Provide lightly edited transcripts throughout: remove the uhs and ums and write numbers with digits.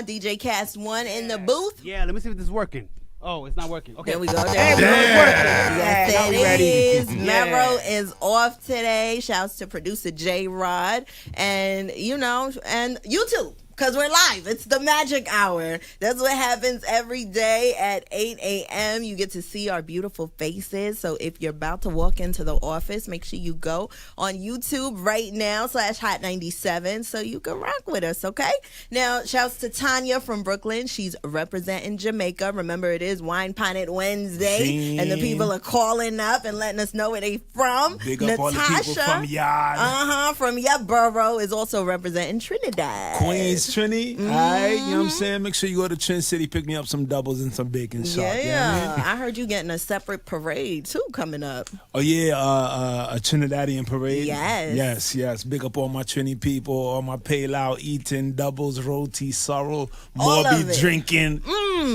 DJ Cast 1 in the booth. Yeah, let me see if this is working. Oh, it's not working. Okay. There we go. Hey, There we go. it's Yes, working. it is. Yeah. Mero is off today. Shouts to producer J-Rod. And, and YouTube. Because we're live. It's the magic hour. That's what happens every day at 8 a.m. You get to see our beautiful faces. So if you're about to walk into the office, make sure you go on YouTube right now /Hot97 so you can rock with us, okay? Now, shouts to Tanya from Brooklyn. She's representing Jamaica. Remember, it is Wine Planet Wednesday. And the people are calling up and letting us know where they from. Big up all the people from Yard. From your borough is also representing Trinidad. Queens, Trini. All right, you know what I'm saying? Make sure you go to Trin City, pick me up some doubles and some bacon sauce. Yeah, you know what I mean? I heard you getting a separate parade too coming up. Oh yeah, a Trinidadian parade. Yes. Big up all my Trini people, all my payloud eating, doubles, roti, sorrel, All more of be it. drinking.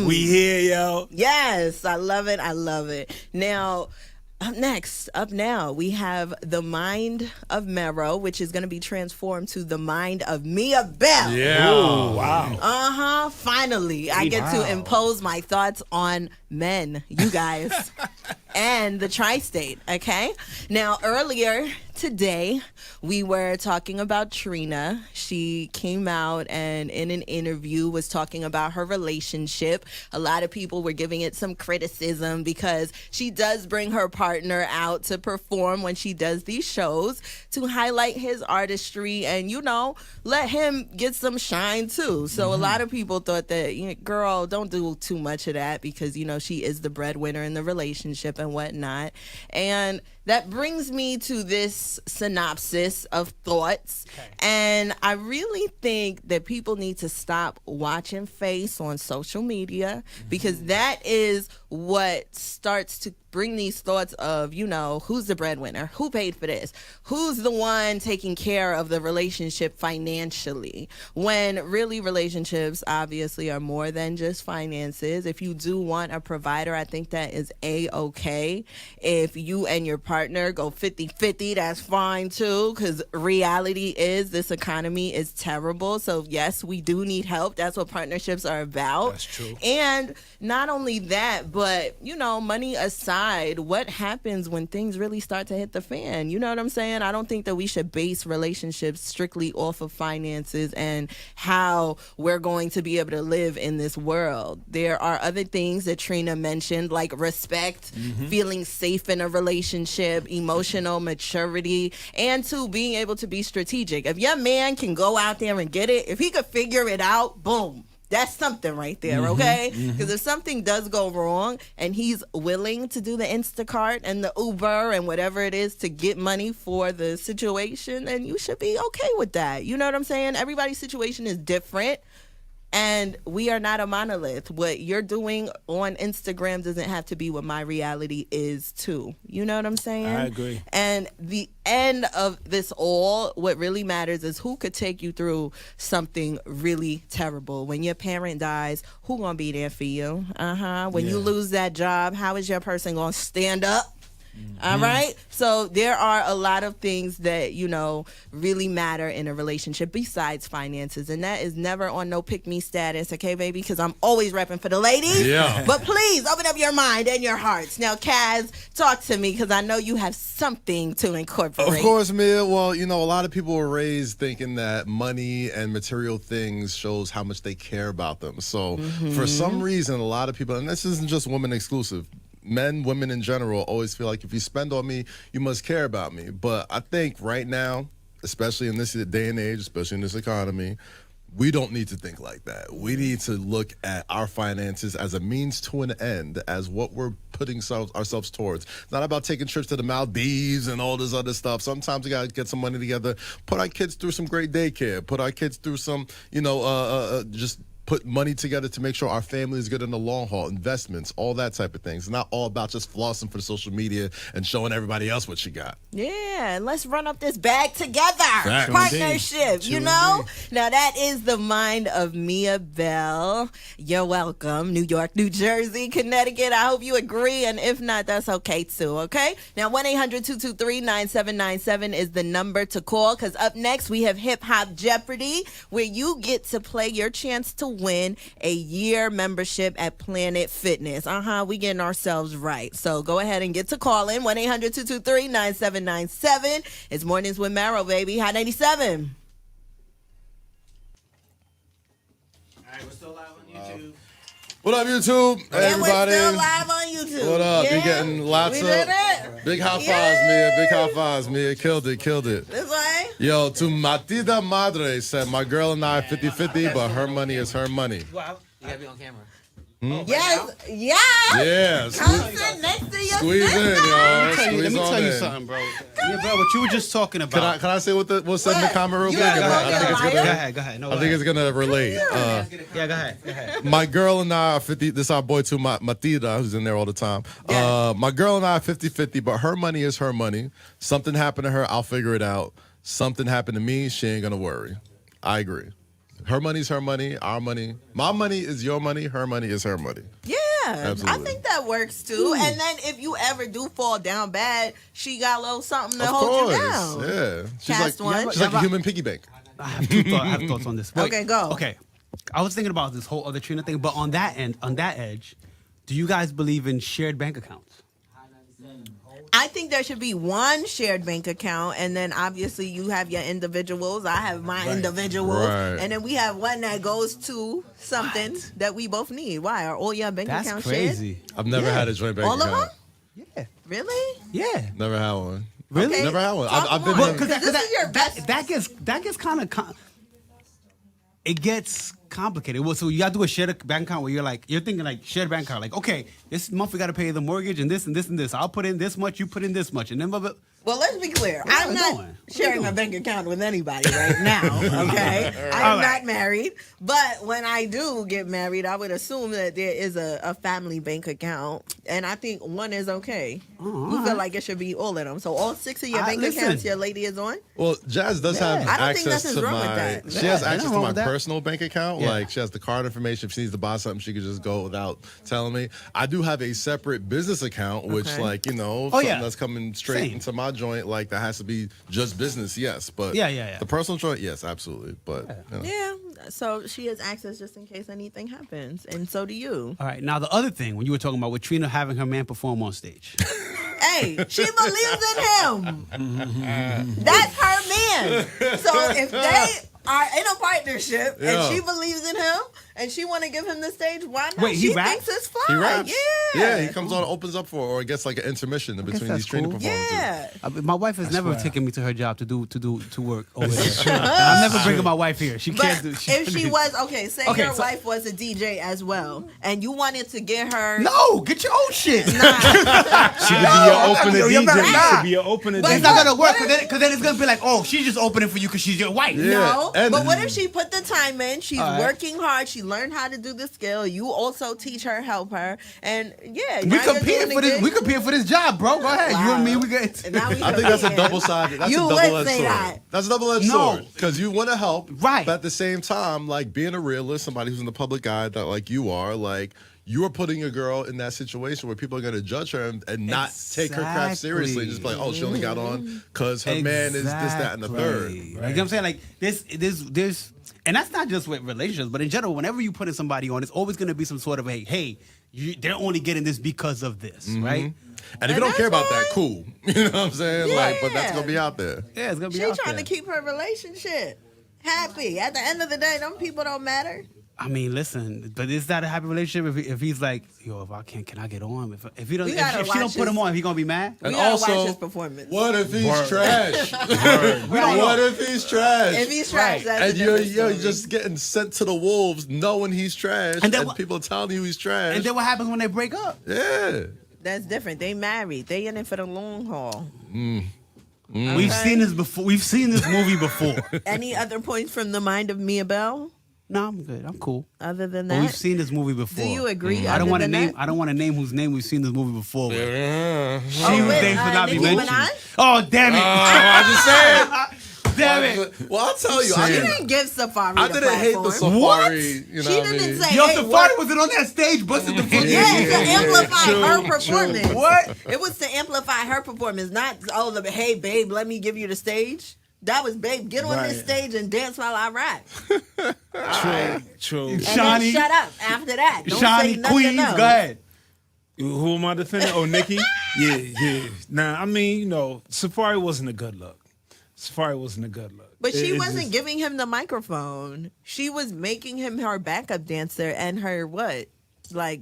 We here, yo. Yes, I love it. Now, up now, we have the mind of Mero, which is going to be transformed to the mind of Mia Bell. Yeah. Ooh, wow. Finally, I get to impose my thoughts on men, you guys, and the tri-state, okay? Now, earlier today, we were talking about Trina. She came out and in an interview was talking about her relationship. A lot of people were giving it some criticism because she does bring her partner out to perform when she does these shows to highlight his artistry and, let him get some shine too. So a lot of people thought that, girl, don't do too much of that because, she is the breadwinner in the relationship and whatnot. And that brings me to this synopsis of thoughts. Okay. And I really think that people need to stop watching face on social media because that is what starts to bring these thoughts of, who's the breadwinner? Who paid for this? Who's the one taking care of the relationship financially? When really relationships obviously are more than just finances. If you do want a provider, I think that is A-okay. If you and your partner go 50-50, that's fine too, because reality is this economy is terrible. So yes, we do need help. That's what partnerships are about. That's true. And not only that, but, money aside, what happens when things really start to hit the fan? You know what I'm saying? I don't think that we should base relationships strictly off of finances and how we're going to be able to live in this world. There are other things that Trina mentioned, like respect, feeling safe in a relationship, emotional maturity, and being able to be strategic. If your man can go out there and get it, if he could figure it out, boom. That's something right there, okay? Because if something does go wrong and he's willing to do the Instacart and the Uber and whatever it is to get money for the situation, then you should be okay with that. You know what I'm saying? Everybody's situation is different. And we are not a monolith. What you're doing on Instagram doesn't have to be what my reality is, too. You know what I'm saying? I agree. And the end of this all, what really matters is who could take you through something really terrible. When your parent dies, who gonna be there for you? When you lose that job, how is your person gonna stand up? All right. So there are a lot of things that, really matter in a relationship besides finances. And that is never on no pick me status. Okay, baby? Because I'm always repping for the ladies. Yeah. But please open up your mind and your hearts. Now, Kaz, talk to me because I know you have something to incorporate. Of course, Mia. Well, a lot of people were raised thinking that money and material things shows how much they care about them. So for some reason, a lot of people, and this isn't just women exclusive, men, women in general always feel like if you spend on me, you must care about me. But I think right now, especially in this day and age, especially in this economy, we don't need to think like that. We need to look at our finances as a means to an end, as what we're putting ourselves towards. It's not about taking trips to the Maldives and all this other stuff. Sometimes we got to get some money together, put our kids through some great daycare, put our kids through some, just put money together to make sure our family is good in the long haul, investments, all that type of things. It's not all about just flossing for social media and showing everybody else what you got. Yeah, let's run up this bag together. Facts. partnership, you know? Now, that is the mind of Mia Bell. You're welcome. New York, New Jersey, Connecticut. I hope you agree. And if not, that's okay, too, okay? Now, 1-800-223-9797 is the number to call, because up next, we have Hip Hop Jeopardy, where you get to play your chance to win a year membership at Planet Fitness. We getting ourselves right. So go ahead and get to calling. 1-800-223-9797. It's Mornings with Mero, baby. Hot 97. All right, we're still live on YouTube. What up, YouTube? Hey, And everybody. we're still live on YouTube. What up? Yeah? You getting lots We of did it. big high fives, Yeah. Mia. Big high fives, Mia. Killed it. This way. Yo, to Matida Madre said, my girl and I are 50-50, but her money is her money. Wow. You gotta be on camera. Yes. Yeah. Yeah. Come sit next to your Squeeze sister. in, y'all. Let me Squeeze on tell you in. something, bro. Yeah, bro, what you were just talking about. Can I say what's said in the What? comment real You quick? gotta I go think it's there, gonna. Maya. Go ahead. No, I think it's gonna relate. yeah, go ahead. My girl and I are 50. This is our boy too, Matida, who's in there all the time. Yeah. My girl and I are 50-50, but her money is her money. Something happened to her, I'll figure it out. Something happened to me, she ain't gonna worry. I agree. Her money's her money, our money. My money is your money, her money is her money. Yeah, Absolutely. I think that works too. And then if you ever do fall down bad, she got a little something to Of hold course. you down. Yeah. Cast one. She's like a human piggy bank. I have thoughts on this. Wait, Okay, go. Okay. I was thinking about this whole other Trina thing, but on that edge, do you guys believe in shared bank accounts? I think there should be one shared bank account, and then obviously you have your individuals. I have my individuals, Right. and then we have one that goes to something that we both need. Why are all your bank That's accounts crazy. I've never had a joint bank shared? All account. of them? Yeah. Really? Yeah. Never had one. Really? Okay. Never had one. Talk I've been more. in- Because this is your best. That gets kind of it gets complicated. Well, so you gotta do a shared bank account where you're thinking like shared bank account, like, okay, this month we gotta pay the mortgage and this and this and this. I'll put in this much, you put in this much, and then Well, let's be clear. What I'm are we not doing? What are sharing we a doing? bank account with anybody right now, okay? I am not married. But when I do get married, I would assume that there is a family bank account. And I think one is okay. You feel like it should be all of them. So all 6 of your bank listen. accounts your lady is on? Well, Jazz does have I don't think access nothing's to wrong with my. that. She has Yeah, access nothing to wrong my with that. personal bank account. Yeah. Like she has the card information. If she needs to buy something, she could just go without telling me. I do have a separate business account, which Okay. like Oh, something yeah. that's coming straight Same. into my joint. Like that has to be just business, yes. But Yeah. the personal joint, yes, absolutely. But you know. Yeah. So she has access just in case anything happens. And so do you. All right. Now the other thing, when you were talking about with Trina having her man perform on stage. Hey, she believes in him. That's her man. So if they are in a partnership Yeah. and she believes in him and she want to give him the stage, why not? Wait, he she raps? thinks it's fly. He raps. Yeah. he comes on, opens up for, or it gets like an intermission in between that's these training cool. performances. Yeah. My wife has never taken me to her job to work over there. I'm never bringing my wife here. She But can't do. if she was, say Okay, your so- wife was a DJ as well and you wanted to get her. No, get your own shit. She could be your opener Yo, you DJ. better She not. could be your opener But It's DJ. not gonna work because then it's gonna be like, oh, she's just opening for you because she's your wife. Yeah. No, and- but what if she put the time in? She's All right. working hard. She learned how to do the skill. You also teach her, help her, and yeah, We now you're competing doing for the this. gig. We competing for this job, bro. Go ahead. You Wow. and me, we get. And now we I think that's a competing. double-sided. That's You a would double-edged say sword. that. That's a double-edged No. sword because you want to help, Right. But at the same time, like being a realist, somebody who's in the public eye that like you are, like you are putting a girl in that situation where people are going to judge her and not take her craft seriously. Just be like, oh, she only got on because her man is this, that, and the third. Exactly. Like, you know what I'm saying? Like this, and that's not just with relationships, but in general, whenever you putting somebody on, it's always going to be some sort of hey, they're only getting this because of this, right? And if you don't that's care about that, fine. cool. You know what I'm saying? Like, but that's Yeah. gonna be out there. Yeah, it's gonna be. She out trying there. to keep her relationship happy. At the end of the day, them people don't matter. I mean, listen, but is that a happy relationship if he's like, yo, if I can I get on? If he don't, We gotta if she don't watch put him his- on, he gonna be mad. We And gotta also, watch his performance. What if he's trash? Right. What if he's trash? If he's trash, Right. that's and a you're different story. just getting sent to the wolves knowing he's trash, And and, then what- people telling you he's trash. And then what happens when they break up? yeah. That's different. They married. They in it for the long haul. We've seen this before. We've seen this movie before. Any other points from the mind of Mia Bell? No, I'm good. I'm cool. Other than But that, we've seen this movie before. do you agree? I don't want want to name. I don't want to name whose name we've seen this movie before. With. Yeah. She Oh, was with, named for not be Nicki mentioned. Minaj? Oh damn it! I just said. damn it. Well, I'll tell you. She didn't give Safari I the didn't hate the platform. Safari. You know She what I didn't mean? say, Yo, hey, Safari wasn't on that stage, busted the fuck. Yeah, to amplify true, her performance. true. What? It was to amplify her performance, not, hey, babe, let me give you the stage. That was, babe, get on this Right. stage and dance while I rap. True. And Shawnee. then shut up after that. Don't say Shawnee, nothing Queens, else. go ahead. Who am I defending? Oh, Nikki? Yeah. Nah, I mean, you know, Safari wasn't a good look. But she It wasn't just- giving him the microphone. She was making him her backup dancer and her what? Like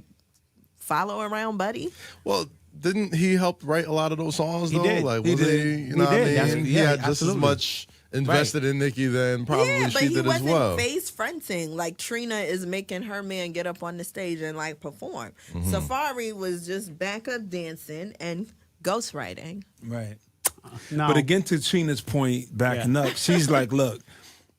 follow around buddy? Well, didn't he help write a lot of those songs He though? did. Like, He was did. he? He You know what I did. mean? That's- He yeah, had just absolutely. as much invested in Nicki than probably Yeah, but she he did as wasn't well. face fronting. Like Trina is making her man get up on the stage and like perform. Mm-hmm. Safari was just backup dancing and ghostwriting. Right. No. But again, to Trina's point, backing up, she's like, look,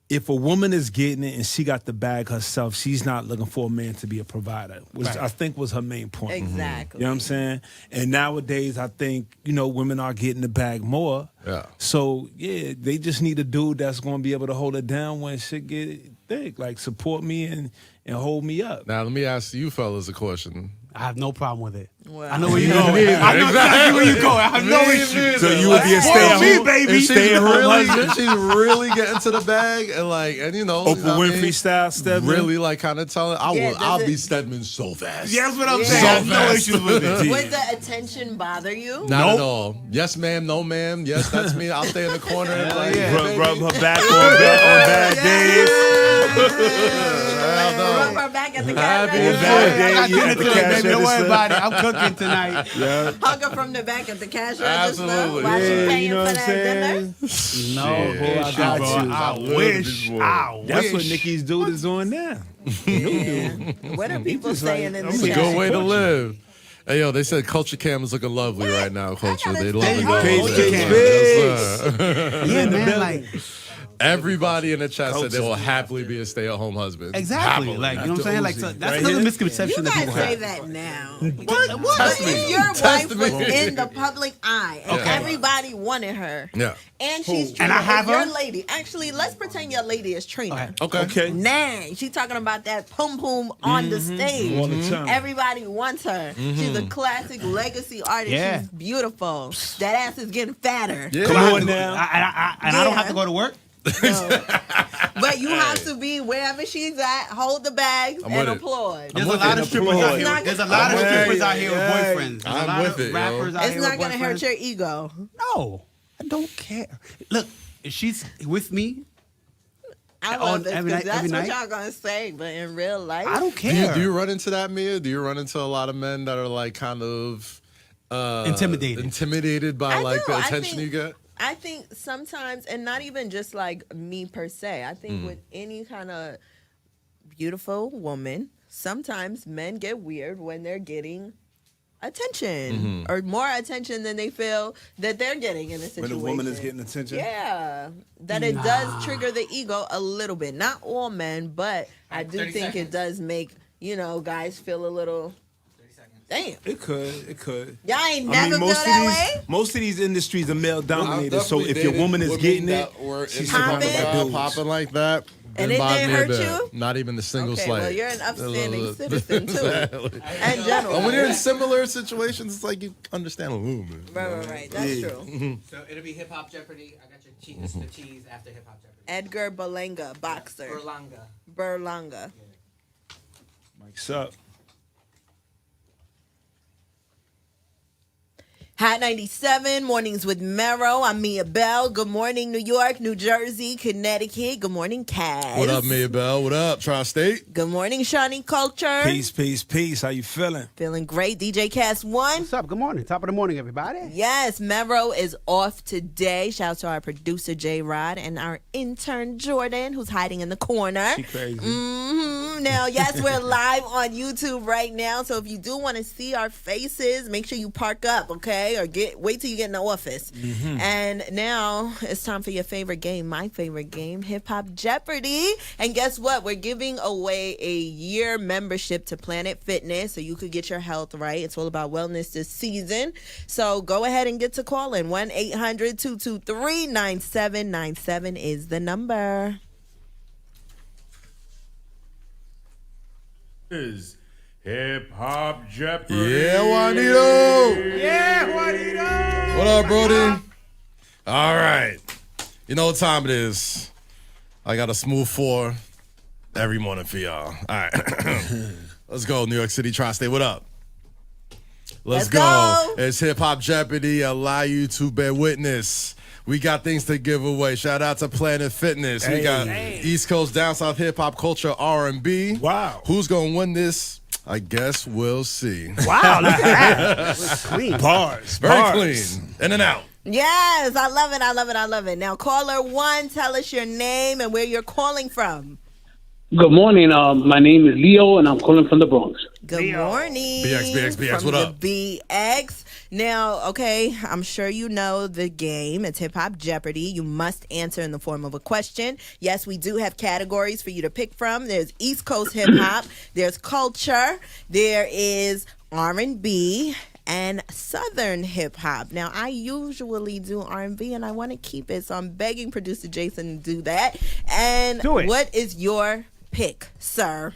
if a woman is getting it and she got the bag herself, she's not looking for a man to be a provider, which Right. I think was her main point. Exactly. You know what I'm saying? And nowadays, I think, you know, women are getting the bag more. Yeah. So, yeah, they just need a dude that's going to be able to hold it down when shit get thick. Like, support me and hold me up. Now let me ask you fellas a question. I have no problem with it. Well, I know where you're going. I know exactly where you're going. I have no issue. So you would be a Spoil stay-at-home me, baby. And she's stay-at-home really, husband? she's really getting to the bag and you know, Oprah I mean, Winfrey style, Stedman? really like kind of telling. Yeah, I'll does be it- Stedman so fast. Yeah, that's what I'm Yeah. saying. I have no So issues with it. Would the attention bother you? Not Nope. at all. Yes, ma'am. No, ma'am. Yes, that's me. I'll stay in the corner. And like, yeah. Rub her back on bad days. hell no. Rub her back at the Happy cash as register. shit. I got You dinner at the today, cash baby. Don't worry register. about it. I'm cooking tonight. Yeah. Hug her from the back at the cash register Absolutely. while she Yeah, paying you know for what that I'm dinner. saying? No, boy, I Shit, got bro. you. I love wish. this boy. I That's wish. what Nikki's dude is doing now. Yeah. What are people just saying like, in I'm the a chat? Good way to live. Hey, yo, they said Culture Cam is looking lovely right now, Culture. They love it. Page, Culture page, Cam. page. Yes, sir. Yeah, man. Like, Everybody in the chat said they will Culture's happily be a stay-at-home husband. exactly. Happily. Like, you know what I'm saying? Like, so that's Right another here. misconception You that guys people say have. that now. What? But if your wife was me. in the public eye and Okay. everybody wanted her, Yeah. and she's Trina, And I have if your her? lady. Actually, let's pretend your lady is Trina. Okay. Okay. Okay. Nah, she talking about that pum pum on the stage. All the time. Everybody wants her. She's a classic legacy artist. Yeah. She's beautiful. That ass is getting fatter. Yeah. Come I have on to go- now. I don't have to go to work. So- but you have to be wherever she's at, hold the bags I'm and with it. applaud. There's a with lot it. of strippers out Applaud. here. There's a lot of I'm with strippers it. out here with Yeah. boyfriends. There's a I'm lot with of it, yo. rappers out It's here not with gonna hurt boyfriends. your ego. No, I don't care. Look, if she's with me, I On love this every because night- that's every what night? y'all gonna say, but in real life, I don't Do you, care. do you run into that, Mia? Do you run into a lot of men that are like kind of intimidated by I like do. the I attention think- you get? I think sometimes, and not even just like me per se, I Mm. think with any kind of beautiful woman, sometimes men get weird when they're getting attention or more attention than they feel that they're getting in a situation. When a woman is getting attention. Yeah, that it does trigger the ego a little bit. Not all men, but I do 30 think seconds. it does make, guys feel a little, 30 seconds. damn. It could. Y'all ain't never feel most that of way? most of these industries are male dominated. I've So if definitely your dated woman is women getting it, that were she's in the Poppin'? surrounded by job dudes. popping like that. And didn't it bother didn't me a hurt bit. you? Not even a single Okay, slight. well, you're an upstanding Uh, citizen, too. Exactly. In general. And when you're in similar situations, it's like you understand a little bit. Right. That's true. So it'll be Hip Hop Jeopardy. I got your cheese, the cheese after Hip Hop Jeopardy. Edgar Berlanga, boxer. Berlanga. Berlanga. Mike's up. Hot 97, mornings with Mero. I'm Mia Bell. Good morning, New York, New Jersey, Connecticut. Good morning, Kaz. What up, Mia Bell? What up, Tri-State? Good morning, Shawnee Culture. Peace. How you feeling? Feeling great. DJ Cast 1. What's up? Good morning. Top of the morning, everybody. Yes, Mero is off today. Shout out to our producer, J Rod, and our intern, Jordan, who's hiding in the corner. She crazy. Now, yes, we're live on YouTube right now. So if you do want to see our faces, make sure you park up, okay? okay? Or wait till you get in the office. And now it's time for your favorite game, my favorite game, Hip Hop Jeopardy. And guess what? We're giving away a year membership to Planet Fitness so you could get your health right. It's all about wellness this season. So go ahead and get to calling. 1-800-223-9797 is the number. Is Hip Hop Jeopardy. Yeah, Juanito. Yeah, Juanito. What up, Brody? All right. You know what time it is. I got a smooth 4 every morning for y'all. All right. Let's go, New York City Tri-State. What up? Let's go. It's Hip Hop Jeopardy. Allow you to bear witness. We got things to give away. Shout out to Planet Fitness. We got East Coast, Down South hip hop culture, R&B. Wow. Who's going to win this? I guess we'll see. Wow, look at that. Clean. Bars. Very clean. In and out. Yes, I love it. I love it. I love it. Now, caller 1, tell us your name and where you're calling from. Good morning. My name is Leo, and I'm calling from the Bronx. Good morning. BX, from what up? The BX. Now, okay, I'm sure you know the game. It's Hip Hop Jeopardy. You must answer in the form of a question. Yes, we do have categories for you to pick from. There's East Coast hip hop. There's culture. There is R&B. And Southern hip hop. Now, I usually do R&B, and I want to keep it, so I'm begging producer Jason to do that. And Do it. What is your pick, sir?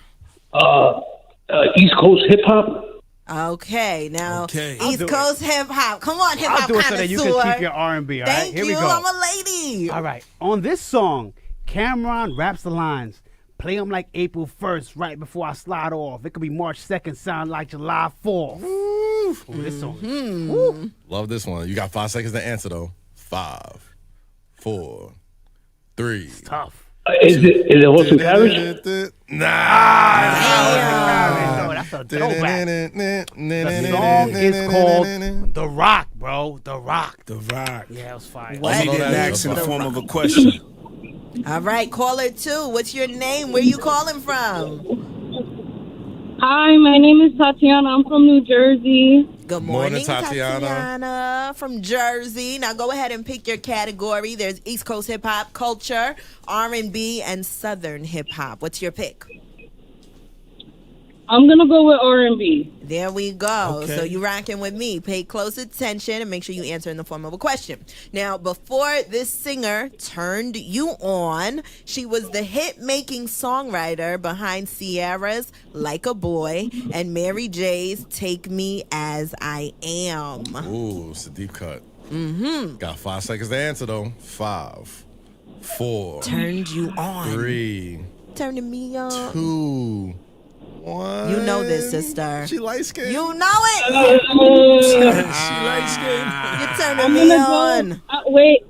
East Coast hip hop. Okay, now Okay. East Coast hip hop. Come on, hip I'll hop do it so that you can connoisseur. keep your R&B, all right? Thank Here you. we go. I'm a lady. All right. On this song, Cameron raps the lines. Play them like April 1st, right before I slide off. It could be March 2nd, sound like July 4th. Ooh, this song. Woo. Love this one. You got 5 seconds to answer, though. 5, 4, 3. Tough. Is it horse and carriage? Nah. No, that's a throwback. The song is called The Rock, bro. The Rock. The Rock. Yeah, it was fire. What? He didn't that. ask in the form of a question. All right, caller 2. What's your name? Where you calling from? Hi, my name is Tatiana. I'm from New Jersey. Good Morning, morning, Tatiana. Tatiana from Jersey. Now go ahead and pick your category. There's East Coast hip hop, culture, R&B, and Southern hip hop. What's your pick? I'm gonna go with R&B. There we go. Okay. So you rocking with me. Pay close attention and make sure you answer in the form of a question. Now, before this singer turned you on, she was the hit-making songwriter behind Ciara's Like a Boy and Mary J's Take Me As I Am. Ooh, it's a deep cut. Got 5 seconds to answer, though. 5, 4, Turned you on. 3, Turning me on. 2, 1. You know this, sister. She light skinned. You know it. You're turning I'm me gonna on. go. Wait.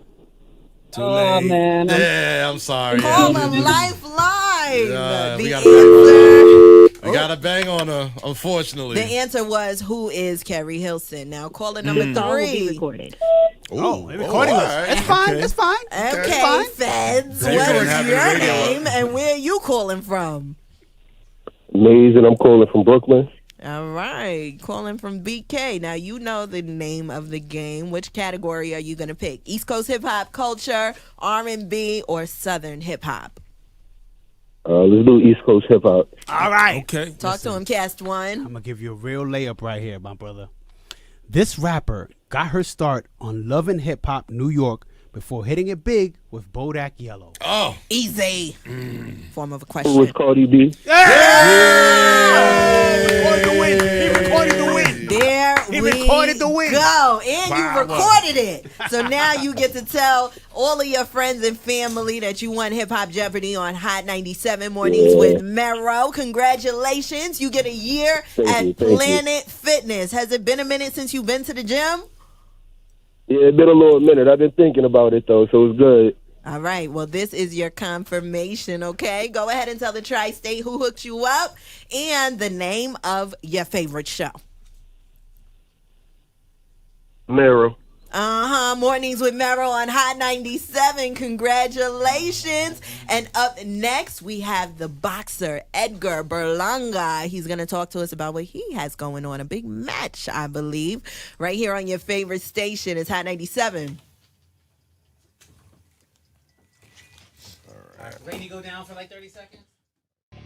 Too Oh late. man. Yeah, I'm sorry. Call Yeah. a lifeline. Yeah, we The gotta answer. We got to bang on her, unfortunately. The answer was, who is Carrie Hilson? Now, caller number Call will be 3. recorded. Oh, they're recording us. all right. It's fine. Okay. It's fine. Okay, It's fine. Feds, They what couldn't is have it your radio. name and where are you calling from? Maze, and I'm calling from Brooklyn. All right, calling from BK. Now, you know the name of the game. Which category are you going to pick? East Coast hip-hop, culture, R&B, or Southern hip-hop? Let's do East Coast hip hop. All right. Okay. Talk to him, Cast One. I'm going to give you a real layup right here, my brother. This rapper got her start on Love and Hip Hop New York before hitting it big with Bodak Yellow. Oh, Easy. Form of a Who was question. Cardi B? Recorded the win. He recorded the win. There He we recorded the win. go. And Wow. you recorded it. So now you get to tell all of your friends and family that you won Hip Hop Jeopardy on Hot 97 Mornings with Mero. Congratulations. You get a year Thank at you, thank you. Planet Fitness. Has it been a minute since you've been to the gym? Yeah, it's been a little minute. I've been thinking about it, though, so it's good. All right. Well, this is your confirmation, okay? Go ahead and tell the Tri-State who hooked you up and the name of your favorite show. Mero. Mornings with Mero on Hot 97. Congratulations. And up next, we have the boxer, Edgar Berlanga. He's going to talk to us about what he has going on. A big match, I believe. Right here on your favorite station. It's Hot 97. All right. Ready to go down for like 30 seconds?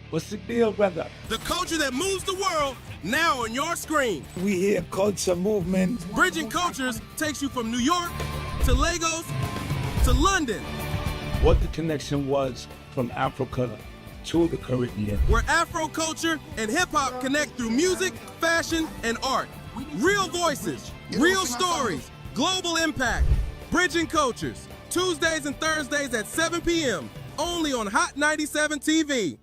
What's the deal, brother? The culture that moves the world, now on your screen. We hear culture movement. Bridging Cultures takes you from New York to Lagos to London, What the connection was from Africa to the Caribbean. where Afro culture and hip-hop connect through music, fashion, and art. Real voices, real stories, global impact. Bridging Cultures, Tuesdays and Thursdays at 7 p.m., only on Hot 97 TV.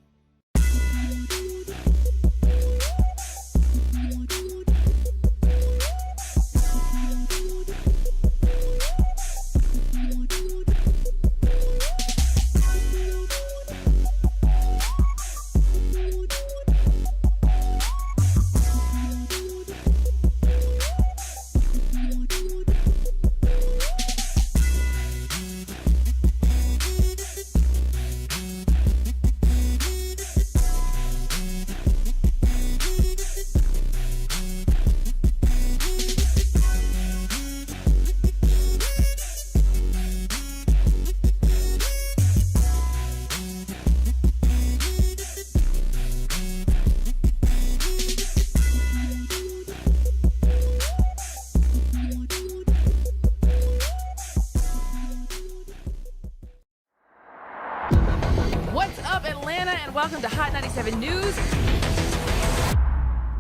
What's up, Atlanta, and welcome to Hot 97 News.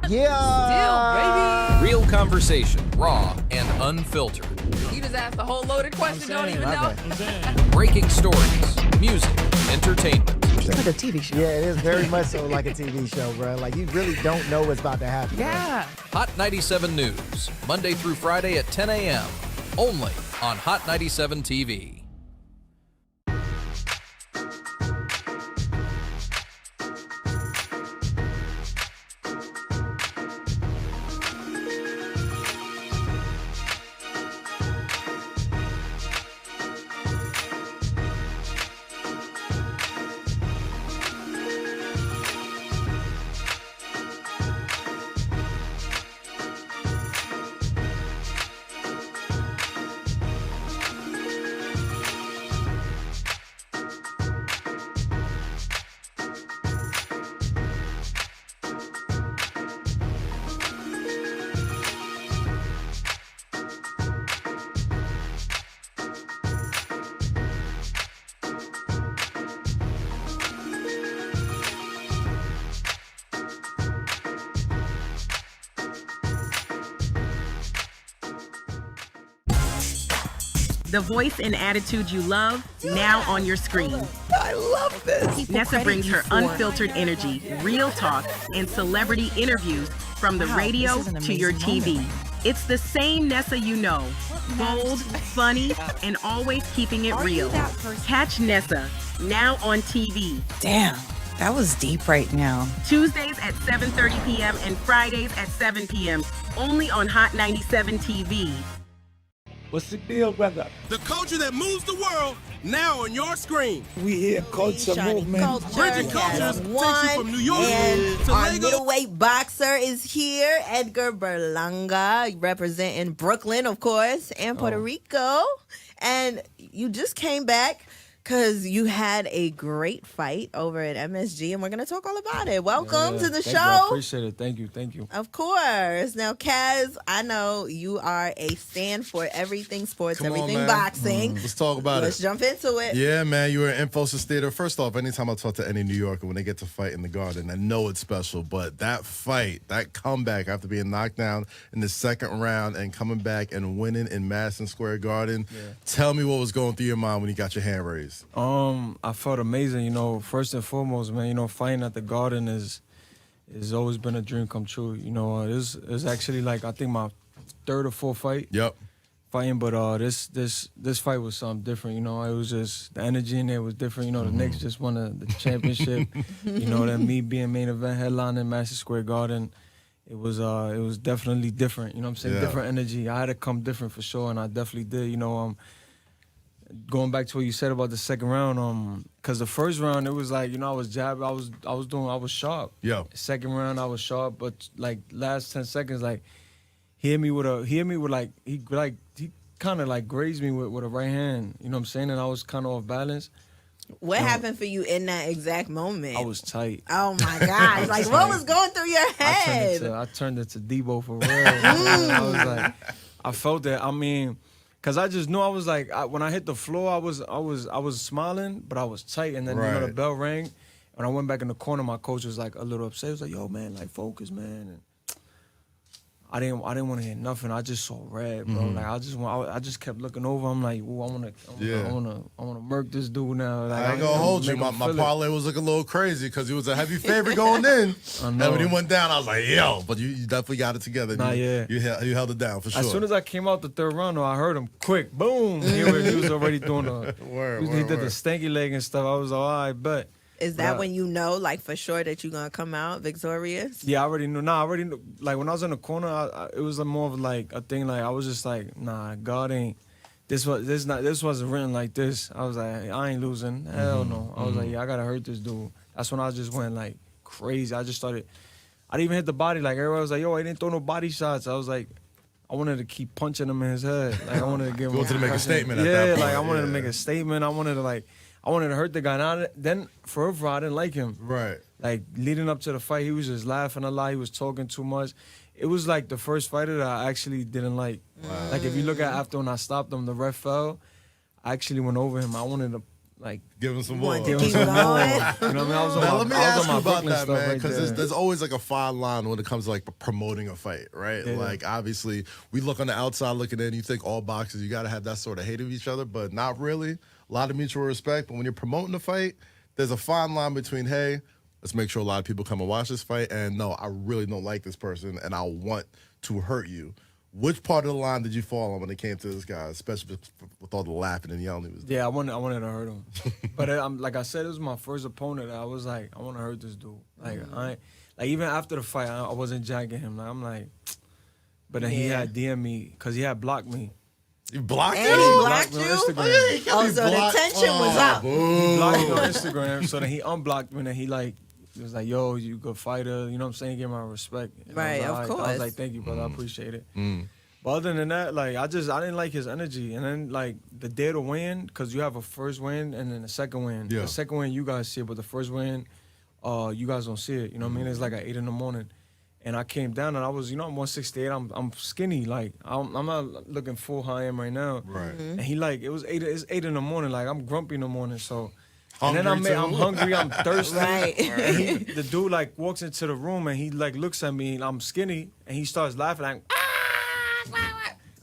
Yeah. Still, baby. Real conversation, raw and unfiltered. You just asked a whole loaded question, don't even know. Breaking stories, music, entertainment. It's like a TV show. Yeah, it is very much so like a TV show, bro. Like, you really don't know what's about to happen. Yeah. Hot 97 News, Monday through Friday at 10 a.m. Only on Hot 97 TV. The voice and attitude you love, now on your screen. I love this. Nessa brings her unfiltered energy, real talk, and celebrity interviews from the radio to your TV. It's the same Nessa you know. Bold, funny, and always keeping it real. Catch Nessa, now on TV. Damn, that was deep right now. Tuesdays at 7:30 p.m. and Fridays at 7 p.m. Only on Hot 97 TV. What's the deal, brother? The culture that moves the world, now on your screen. We hear culture movement. Bridging Cultures takes you from New York And to our Lagos. middleweight boxer is here, Edgar Berlanga, representing Brooklyn, of course, and Puerto Rico. And you just came back because you had a great fight over at MSG, and we're going to talk all about it. Welcome to the show. I appreciate it. Thank you. Of course. Now, Kaz, I know you are a stand for everything sports, Come on, everything man. boxing. Let's talk about Let's it. jump into it. Yeah, man, you were in Infosys Theater. First off, anytime I talk to any New Yorker when they get to fight in the Garden, I know it's special. But that fight, that comeback after being knocked down in the second round and coming back and winning in Madison Square Garden, tell me what was going through your mind when you got your hand raised. I felt amazing. First and foremost, man. Fighting at the Garden is always been a dream come true. It's actually like I think my third or fourth fight. Yep. Fighting, but this fight was something different. It was just the energy in there was different. The Knicks just won the championship. Then me being main event headline in Madison Square Garden. it was definitely different. You know what I'm saying? Yeah. Different energy. I had to come different for sure, and I definitely did. You know, going back to what you said about the second round, because the first round it was like, you know, I was jabbing, I was sharp. Yeah. Second round I was sharp, but like last 10 seconds, like he kind of like grazed me with a right hand. You know what I'm saying? And I was kind of off balance. What happened for you in that exact moment? I was tight. Oh my gosh! Like what was going through your head? I turned into Debo for real. I was like, I felt that. I mean, cause I just knew I was like, when I hit the floor, I was smiling, but I was tight. And then you know, the bell rang. When I went back in the corner, my coach was like a little upset. He was like, "Yo, man, like focus, man." And I didn't want to hear nothing. I just saw red, bro. Like I just kept looking over. I'm like, ooh, I wanna murk this dude now. Like, I ain't gonna hold you. My parlay was looking a little crazy because he was a heavy favorite going in. And when he went down, I was like, yo, but you definitely got it together. You held it down for sure. As soon as I came out the third round, though, I heard him quick, boom. He was already doing he did the stanky leg and stuff. I was like, all right, bet. Is that when you know, like, for sure that you're going to come out victorious? Yeah, I already knew. Nah, I already knew. Like, when I was in the corner, it was more of, like, a thing, like, I was just like, nah, God ain't, this wasn't written like this. I was like, I ain't losing. Hell no. I was like, yeah, I got to hurt this dude. That's when I just went, like, crazy. I just started, I didn't even hit the body. Like, everybody was like, yo, I didn't throw no body shots. I was like, I wanted to keep punching him in his head. Like, I wanted to give him to make a statement at that point. I wanted to make a statement. I wanted to hurt the guy. Now, then, forever, I didn't like him. Right. Like, leading up to the fight, he was just laughing a lot. He was talking too much. It was, like, the first fighter that I actually didn't like. Wow. Like, if you look at after when I stopped him, the ref fell. I actually went over him. I wanted to, like... Give him some more. Give him some more. You know what I mean? Let me ask you about that, man, because because there's always, like, a fine line when it comes to, like, promoting a fight, right? Yeah. Like, obviously, we look on the outside looking in, you think all boxers, you got to have that sort of hate of each other, but not really. A lot of mutual respect, but when you're promoting a fight, there's a fine line between, hey, let's make sure a lot of people come and watch this fight, and no, I really don't like this person, and I want to hurt you. Which part of the line did you fall on when it came to this guy, especially with all the laughing and yelling he was doing? Yeah, I wanted to hurt him. But like I said, it was my first opponent. I was like, I want to hurt this dude. Like, even after the fight, I wasn't jacking him. Like, I'm like, but then he had DM me, because he had blocked me. You blocked him? And he blocked you? On Instagram. Oh, so the tension was up. He blocked me on Instagram, so then he unblocked me, and then he was like, yo, you good fighter, you know what I'm saying? Give my respect. And right, of course. I was like, thank you, brother, I appreciate it. But other than that, like, I didn't like his energy. And then, like, the day to win, because you have a first win and then a second win. Yeah. The second win, you guys see it, but the first win, you guys don't see it. You know what I mean? It's like at 8 in the morning. And I came down and I was, I'm 168. I'm skinny. Like, I'm not looking full how I am right now. Right. And he it's 8 in the morning. Like, I'm grumpy in the morning. So, Hungry and then I'm too? hungry. I'm thirsty. Right. And the dude like walks into the room and he like looks at me and I'm skinny and he starts laughing like.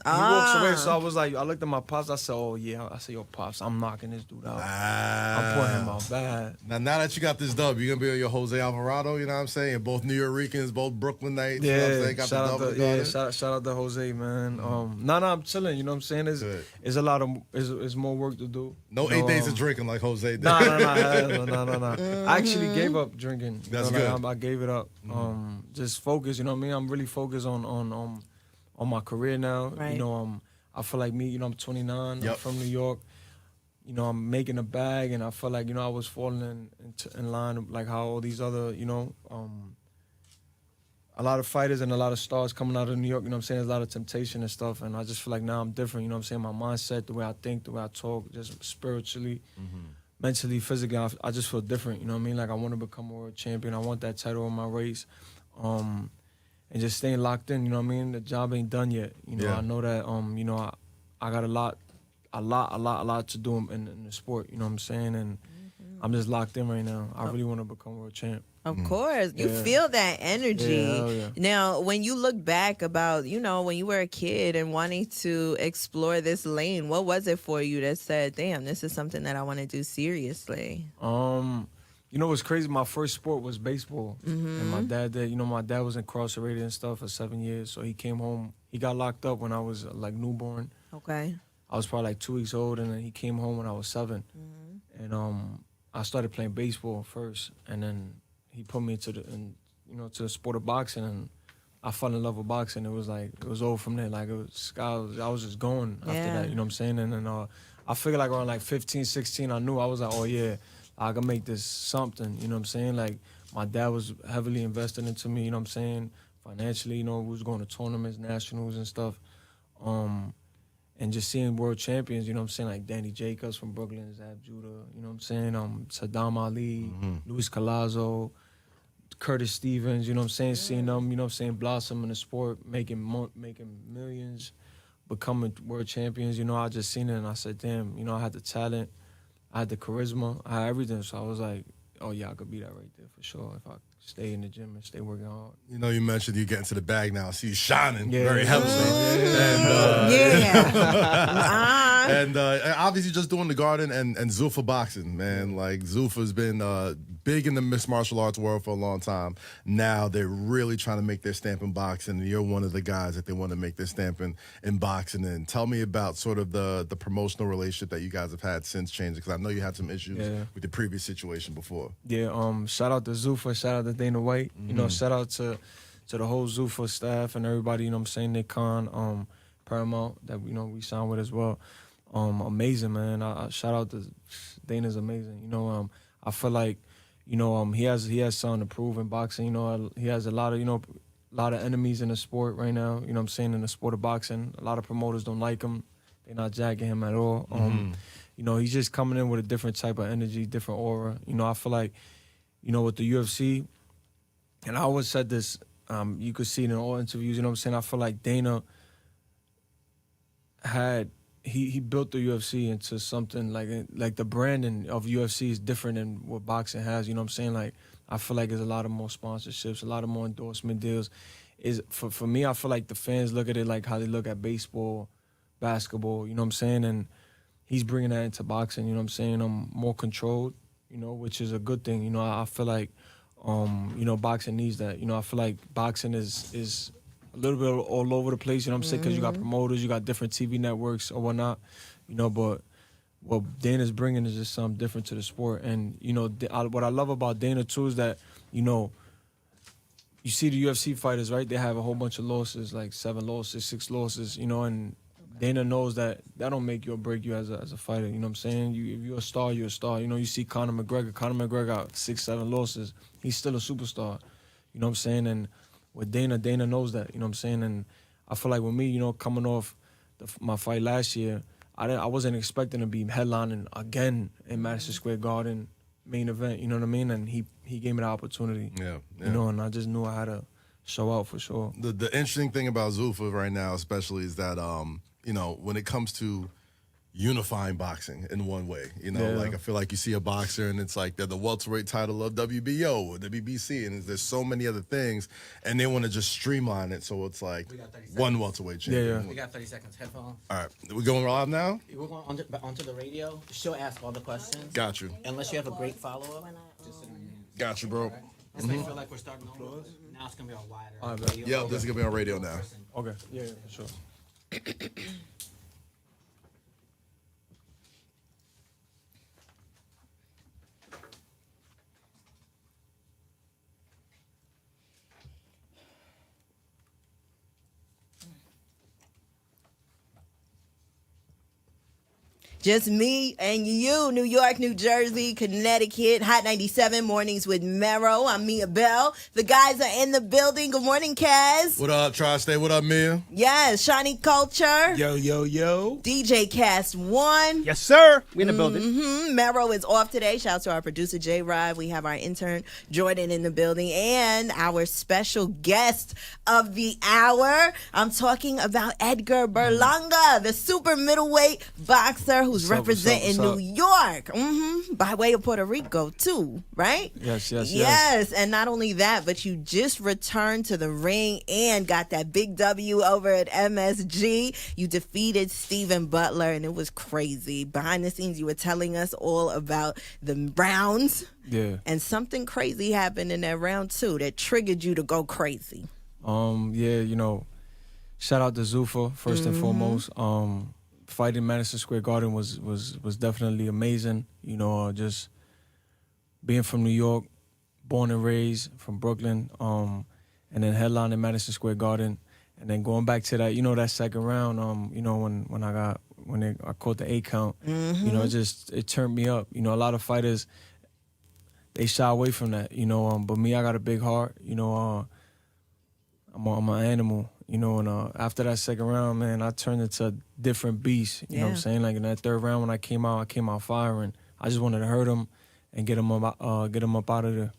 He walks away, so I was like, I looked at my pops. I said, "Oh yeah." I said, "Yo, pops, I'm knocking this dude out. I'm putting him out bad." Now that you got this dub, you're gonna be on your Jose Alvarado. You know what I'm saying? Both New Yorkers, both Brooklyn Knights. Yeah, you know what I'm saying? Got shout the dub. out to Jose, man. I'm chilling. You know what I'm saying? It's a lot of it's more work to do. No 8 days of drinking like Jose did. No. I actually gave up drinking. That's good. I gave it up. Just focus. You know what I mean? I'm really focused on my career now. Right. You know, I feel like me, I'm 29, Yep. I'm from New York. You know, I'm making a bag, and I felt like, I was falling in line like how all these other, a lot of fighters and a lot of stars coming out of New York, you know what I'm saying? There's a lot of temptation and stuff, and I just feel like now I'm different, you know what I'm saying? My mindset, the way I think, the way I talk, just spiritually, mentally, physically, I just feel different, you know what I mean? Like, I want to become a world champion. I want that title in my race. And just staying locked in, you know what I mean? The job ain't done yet. I know that, I got a lot to do in the sport, you know what I'm saying? And I'm just locked in right now. I really want to become world champ. Of course. You feel that energy. Yeah. Now, when you look back about, when you were a kid and wanting to explore this lane, what was it for you that said, damn, this is something that I want to do seriously? You know what's crazy? My first sport was baseball. And my dad my dad was incarcerated and stuff for 7 years. So he came home. He got locked up when I was like newborn. Okay. I was probably like 2 weeks old, and then he came home when I was 7. And I started playing baseball first, and then he put me to the sport of boxing, and I fell in love with boxing. It was over from there. Like I was just going after that. You know what I'm saying? And then I figured like around like 15, 16, I knew I was like, oh yeah, I can make this something. You know what I'm saying? Like my dad was heavily invested into me. You know what I'm saying? Financially, you know, we was going to tournaments, nationals and stuff. And just seeing world champions, you know what I'm saying, like Danny Jacobs from Brooklyn, Zab Judah, you know what I'm saying, Saddam Ali, Luis Collazo, Curtis Stevens, you know what I'm saying, seeing them, you know what I'm saying, blossom in the sport, making millions, becoming world champions, you know, I just seen it and I said, damn, you know, I had the talent, I had the charisma, I had everything, so I was like, oh yeah, I could be that right there for sure if I stay in the gym and stay working hard. You know, you mentioned you getting to the bag now. I see you shining very heavily. And obviously just doing the Garden and Zuffa boxing, man. Like Zuffa's been big in the mixed martial arts world for a long time. Now they're really trying to make their stamp in boxing, and you're one of the guys that they want to make their stamp in boxing. And tell me about sort of the promotional relationship that you guys have had since changing, because I know you had some issues with the previous situation before. Yeah, shout out to Zuffa, shout out to Dana White. You know, shout out to the whole Zuffa staff and everybody, you know what I'm saying, Nick Khan, Paramount, that, you know, we signed with as well. Amazing, man. I shout out to Dana's amazing. You know, I feel like, you know, he has something to prove in boxing. You know, he has a lot of enemies in the sport right now. You know what I'm saying, in the sport of boxing. A lot of promoters don't like him. They're not jacking him at all. You know, he's just coming in with a different type of energy, different aura. You know, I feel like, you know, with the UFC, and I always said this, you could see it in all interviews, you know what I'm saying? I feel like Dana he built the UFC into something like the branding of UFC is different than what boxing has, you know what I'm saying? Like, I feel like there's a lot of more sponsorships, a lot of more endorsement deals. For me, I feel like the fans look at it like how they look at baseball, basketball, you know what I'm saying? And he's bringing that into boxing, you know what I'm saying? More controlled, you know, which is a good thing. You know, I feel like, you know, boxing needs that. You know, I feel like boxing is a little bit all over the place, you know what I'm saying? Because you got promoters, you got different TV networks or whatnot, you know, but what Dana's bringing is just something different to the sport. And, you know, what I love about Dana, too, is that, you know, you see the UFC fighters, right? They have a whole bunch of losses, like 7 losses, 6 losses, you know, and Dana knows that don't make you or break you as a fighter, you know what I'm saying? If you're a star, you're a star. You know, you see Conor McGregor. Conor McGregor got 6, 7 losses. He's still a superstar, you know what I'm saying? And with Dana knows that, you know what I'm saying? And I feel like with me, you know, coming off my fight last year, I wasn't expecting to be headlining again in Madison Square Garden, main event, you know what I mean? And he gave me the opportunity, you know, and I just knew I had to show out for sure. The interesting thing about Zuffa right now especially is that, you know, when it comes to unifying boxing in one way, you know, like I feel like you see a boxer and it's like they're the welterweight title of WBO or WBC, and there's so many other things, and they want to just streamline it so it's like one welterweight champion. We got 30 seconds. Headphones. All right, we're going live now? We're going onto the radio. She'll ask all the questions. Got you. Unless you have a great follow-up, just sit on your hands. Got you, bro. Right? It's like, feel like we're starting over. Now it's going to be on wider. Yep, this is going to be on radio now. Okay, yeah, for sure. Just me and you, New York, New Jersey, Connecticut, Hot 97 Mornings with Mero. I'm Mia Bell. The guys are in the building. Good morning, Kaz. What up, Tri-State? What up, Mia? Yes, Shawnee Culture. Yo, yo, yo. DJ Cast 1. Yes, sir. We in the building. Mero is off today. Shout out to our producer, J-Rod. We have our intern, Jordan, in the building. And our special guest of the hour. I'm talking about Edgar Berlanga, the super middleweight boxer who's representing New York, by way of Puerto Rico too, right? Yes. And not only that, but you just returned to the ring and got that big W over at MSG. You defeated Steven Butler, and it was crazy. Behind the scenes, you were telling us all about the rounds. Yeah. And something crazy happened in that round too that triggered you to go crazy. Yeah, you know, shout out to Zuffa first and foremost. Fighting Madison Square Garden was definitely amazing. You know, just being from New York, born and raised from Brooklyn, and and then headline in Madison Square Garden, and then going back to that, that second round, when I caught the 8 count, it turned me up. A lot of fighters, they shy away from that, but me, I got a big heart, I'm an animal, and after that second round, man, I turned into a different beast, you know what I'm saying? Like in that third round when I came out firing. I just wanted to hurt him and get him up out of there.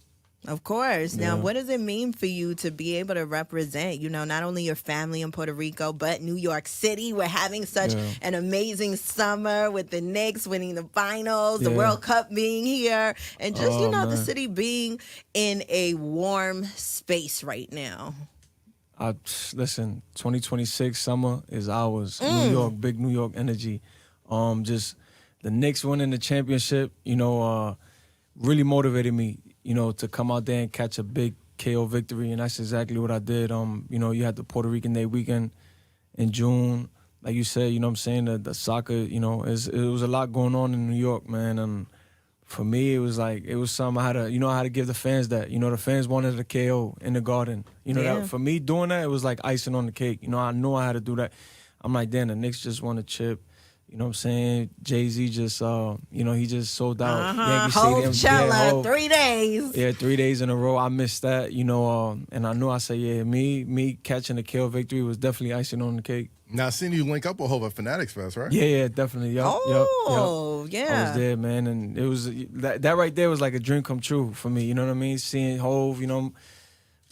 Of course. Now, what does it mean for you to be able to represent, not only your family in Puerto Rico, but New York City? We're having such an amazing summer with the Knicks winning the finals, the World Cup being here, and just, the city being in a warm space right now. Listen, 2026 summer is ours. New York, big New York energy. Just the Knicks winning the championship, really motivated me, to come out there and catch a big KO victory, and that's exactly what I did. You had the Puerto Rican Day weekend in June. Like you said, what I'm saying, the soccer, it was a lot going on in New York, man, and for me, it was something I had to give the fans that. The fans wanted a KO in the Garden. That for me, doing that, it was like icing on the cake. I knew I had to do that. I'm like, damn, the Knicks just won a chip. You know what I'm saying? Jay-Z just, he just sold out Yankee Stadium. Coachella, 3 days. Yeah, 3 days in a row. I missed that, and I knew I said, me catching the KO victory was definitely icing on the cake. Now, I seen you link up with Hope at Fanatics Fest, right? Yeah, definitely. Yep, yeah. I was there, man, and it was that right there was like a dream come true for me. You know what I mean? Seeing Hove,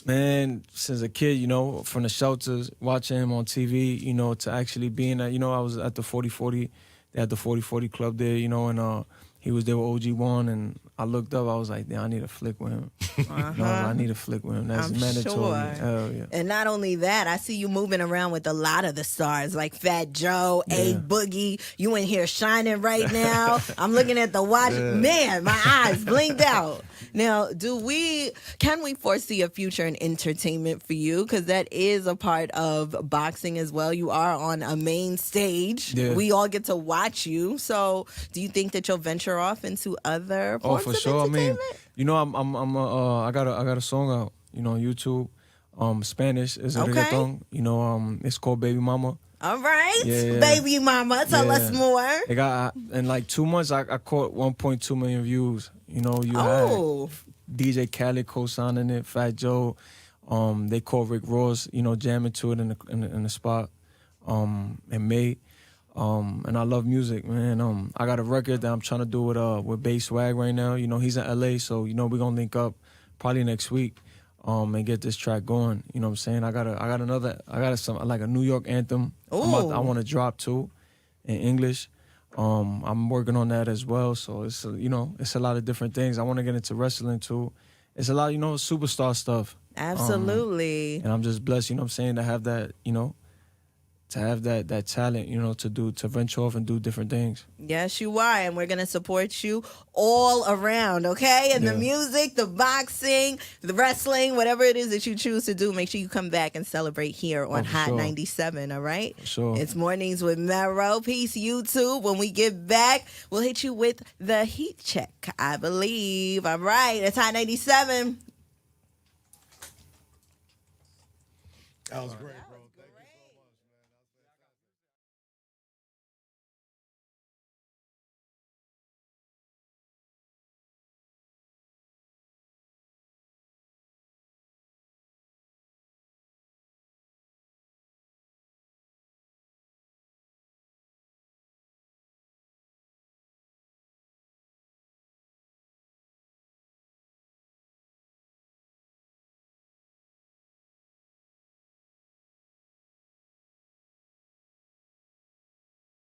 man, since a kid, from the shelters, watching him on TV, to actually being at, I was at the 40-40, they had the 40-40 club there, and he was there with OG1, and I looked up, I was like, damn, I need a flick with him. I need a flick with him. That's mandatory. Sure. Hell yeah. And not only that, I see you moving around with a lot of the stars, like Fat Joe, A Boogie. You in here shining right now. I'm looking at the watch. Yeah. Man, my eyes blinked out. Now, can we foresee a future in entertainment for you? Because that is a part of boxing as well. You are on a main stage. Yeah. We all get to watch you. So, do you think that you'll venture off into other parts of sure. entertainment? I mean, I got a song out, on YouTube. Spanish is a reggaeton. It's called Baby Mama. All right, Baby Mama. Tell us more. It got in like 2 months. I caught 1.2 million views. You had DJ Khaled co-signing it, Fat Joe. They called Rick Ross, jamming to it in the spot. And May. And I love music, man. I got a record that I'm trying to do with Bass Swag right now. He's in LA, so we're gonna link up probably next week. And get this track going. You know what I'm saying? I got some like a New York anthem. I want to drop too, in English. I'm working on that as well. So it's a lot of different things. I want to get into wrestling too. It's a lot, superstar stuff. Absolutely. And I'm just blessed, what I'm saying, to have that, to have that talent, to venture off and do different things. Yes, you are, and we're gonna support you all around, okay? And the music, the boxing, the wrestling, whatever it is that you choose to do, make sure you come back and celebrate here on Hot 97, all right? Sure. It's Mornings with Mero. Peace, YouTube. When we get back, we'll hit you with the heat check, I believe. All right, it's Hot 97. That was great, bro. Thank you so much.